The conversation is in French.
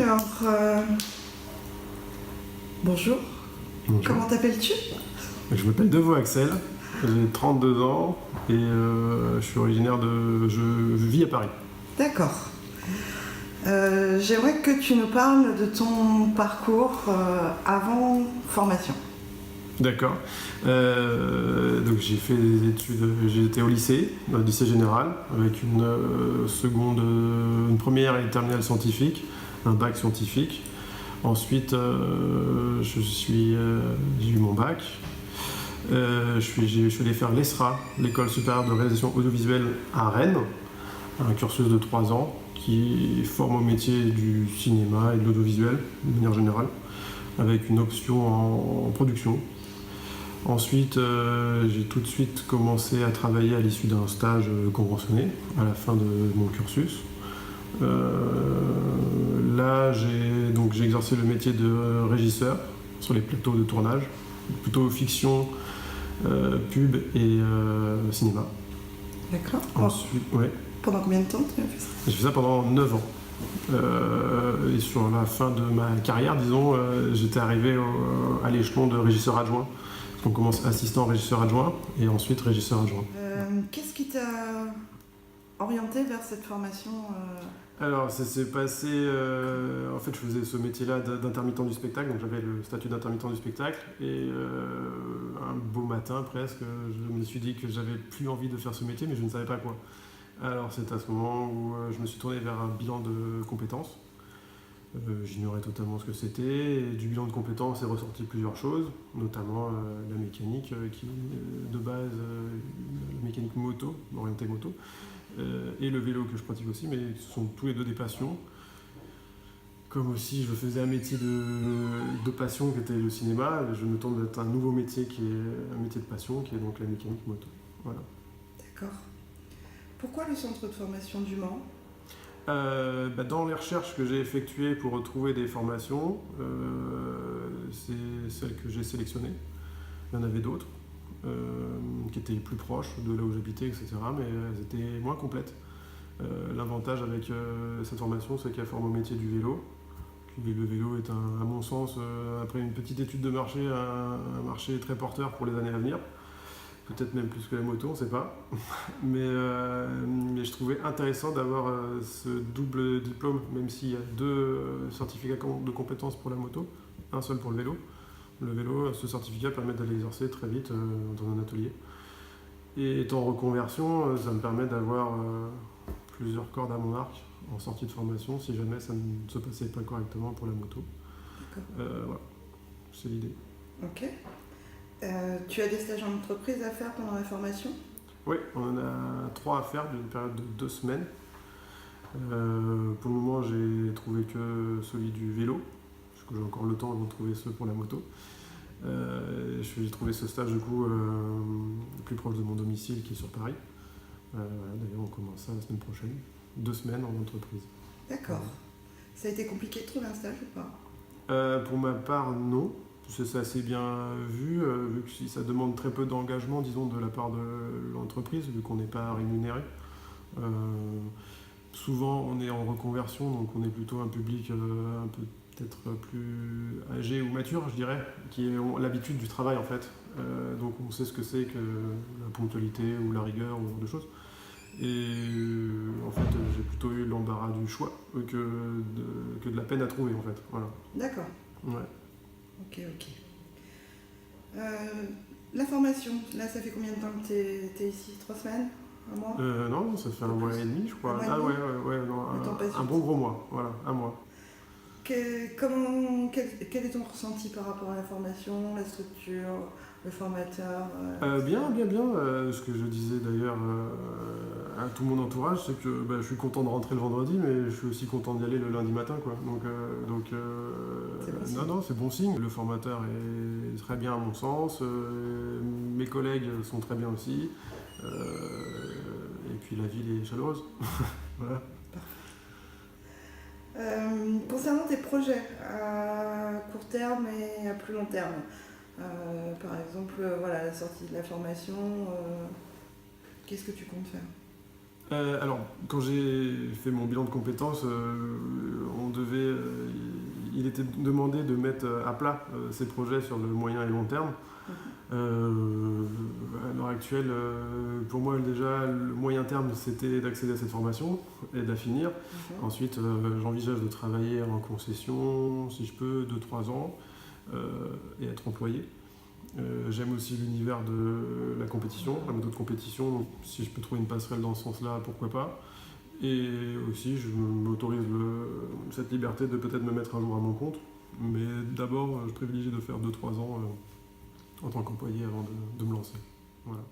Alors, bonjour. Bonjour. Comment t'appelles-tu? Je m'appelle Deveau Axel, j'ai 32 ans et je suis originaire de... Je vis à Paris. D'accord. J'aimerais que tu nous parles de ton parcours avant formation. D'accord. Donc j'ai fait des études, j'ai été au lycée, dans le lycée général, avec une première et terminale scientifique, un bac scientifique. Ensuite, j'ai eu mon bac. Je suis allé faire l'ESRA, l'École supérieure de réalisation audiovisuelle à Rennes, un cursus de 3 ans qui forme au métier du cinéma et de l'audiovisuel de manière générale, avec une option en production. Ensuite, j'ai tout de suite commencé à travailler à l'issue d'un stage conventionné à la fin de mon cursus. Là, j'ai exercé le métier de régisseur sur les plateaux de tournage, plutôt fiction, pub et cinéma. D'accord. Ensuite, ouais. Pendant combien de temps tu as fait ça? J'ai fait ça pendant 9 ans. Et sur la fin de ma carrière, disons, j'étais arrivé à l'échelon de régisseur adjoint. On commence assistant régisseur adjoint et ensuite régisseur adjoint. Qu'est-ce qui t'a orienté vers cette formation Alors, ça s'est passé. En fait, je faisais ce métier-là d'intermittent du spectacle, donc j'avais le statut d'intermittent du spectacle. Et un beau matin, presque, je me suis dit que j'avais plus envie de faire ce métier, mais je ne savais pas quoi. Alors, c'est à ce moment où je me suis tourné vers un bilan de compétences. J'ignorais totalement ce que c'était. Et du bilan de compétences est ressorti plusieurs choses, notamment la mécanique, qui est de base mécanique moto, orientée moto, et le vélo que je pratique aussi, mais ce sont tous les deux des passions. Comme aussi je faisais un métier de passion qui était le cinéma, je me tourne vers un nouveau métier qui est un métier de passion, qui est donc la mécanique moto. Voilà. D'accord. Pourquoi le centre de formation du Mans? Dans les recherches que j'ai effectuées pour retrouver des formations, c'est celles que j'ai sélectionnées. Il y en avait d'autres qui étaient plus proches de là où j'habitais, etc. Mais elles étaient moins complètes. L'avantage avec cette formation, c'est qu'elle forme au métier du vélo. Le vélo est, à mon sens, après une petite étude de marché, un marché très porteur pour les années à venir. Peut-être même plus que la moto, on ne sait pas. Mais je trouvais intéressant d'avoir ce double diplôme, même s'il y a 2 certificats de compétences pour la moto, un seul pour le vélo. Le vélo, ce certificat permet d'aller exercer très vite dans un atelier. Et étant en reconversion, ça me permet d'avoir plusieurs cordes à mon arc en sortie de formation, si jamais ça ne se passait pas correctement pour la moto. Voilà, c'est l'idée. Ok. Tu as des stages en entreprise à faire pendant la formation? Oui, on en a 3 à faire d'une période de 2 semaines. Pour le moment, j'ai trouvé que celui du vélo, parce que j'ai encore le temps de trouver ceux pour la moto. J'ai trouvé ce stage du coup plus proche de mon domicile qui est sur Paris. Voilà, d'ailleurs, on commence ça la semaine prochaine. 2 semaines en entreprise. D'accord. Voilà. Ça a été compliqué de trouver un stage ou pas? Pour ma part, non. C'est assez bien vu que si ça demande très peu d'engagement, disons, de la part de l'entreprise, vu qu'on n'est pas rémunéré. Souvent, on est en reconversion, donc on est plutôt un public un peu peut-être plus âgé ou mature, je dirais, qui ont l'habitude du travail, en fait. Donc on sait ce que c'est que la ponctualité ou la rigueur ou ce genre de choses. Et en fait, j'ai plutôt eu l'embarras du choix que de la peine à trouver, en fait. Voilà. D'accord. Ouais. Ok. La formation, là, ça fait combien de temps que tu es ici? 3 semaines? Un mois? Non, ça fait 1 mois et demi, je crois. Ah ouais, non, le temps passe un vite. bon gros mois, voilà, 1 mois. Quel est ton ressenti par rapport à la formation, la structure, le formateur? Bien. Ce que je disais d'ailleurs à tout mon entourage, c'est que je suis content de rentrer le vendredi, mais je suis aussi content d'y aller le lundi matin, quoi. C'est bon signe. Non, c'est bon signe. Le formateur est très bien à mon sens. Mes collègues sont très bien aussi. Et puis la ville est chaleureuse. Voilà. Concernant tes projets à court terme et à plus long terme, par exemple, la sortie de la formation, qu'est-ce que tu comptes faire? Alors, quand j'ai fait mon bilan de compétences, on il était demandé de mettre à plat ces projets sur le moyen et long terme. À l'heure actuelle, pour moi déjà, le moyen terme, c'était d'accéder à cette formation et de la finir. Ensuite, j'envisage de travailler en concession, si je peux, 2-3 ans, et être employé. J'aime aussi l'univers de la compétition, la moto de compétition. Donc, si je peux trouver une passerelle dans ce sens-là, pourquoi pas. Et aussi, je m'autorise cette liberté de peut-être me mettre un jour à mon compte. Mais d'abord, je privilégie de faire 2-3 ans en tant qu'employé avant de me lancer. Voilà.